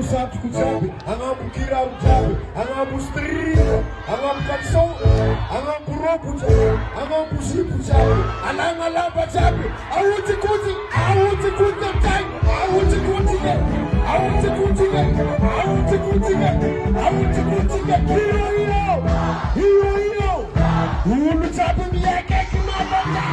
Sabe kujabi, angabu kira ujabi, angabu street, angabu kapso, angabu robu jabi, angabu sipu jabi, alanga lamba jabi, awuti kuti time, awuti kuti hero, ulu jabi miyake kimabata.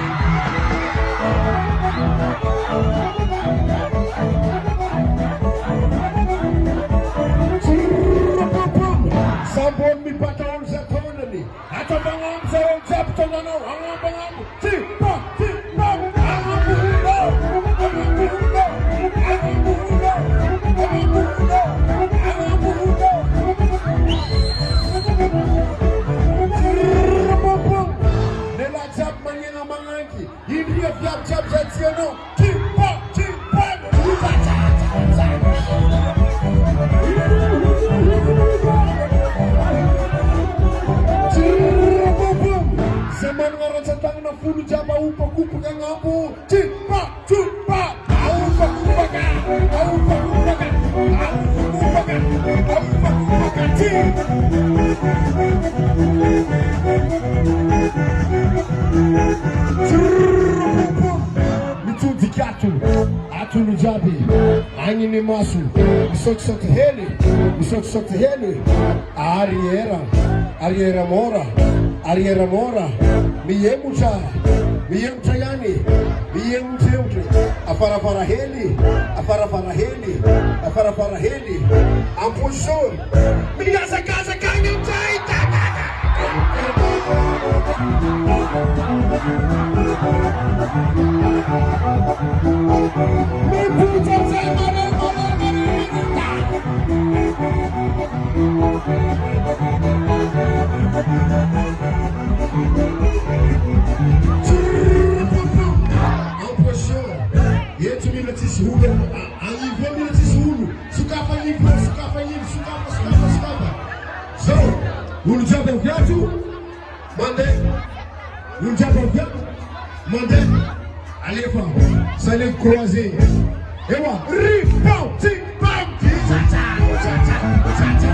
Sambon mi paton sa tonani. Ato bangam sa jab tonano. Angam bangam. Tipa. Nela jab manyena manganki. Indria jab jatiano. Tipa. Zaman orang centang na fulu jaba upa kupu kangapu. Tipa. Aupa kupaga. Mituti katu. Atu nujabi. Anyi ni masu. Misok heli. Ariera mora. Miyemucha yani. Miyemuteutre. Afara heli. Ampushon. Miyasa casa kanyang taita. So, ulu jaba viatu, mande, alefa, sale croisé, ewa, ripau, tipau, cha cha.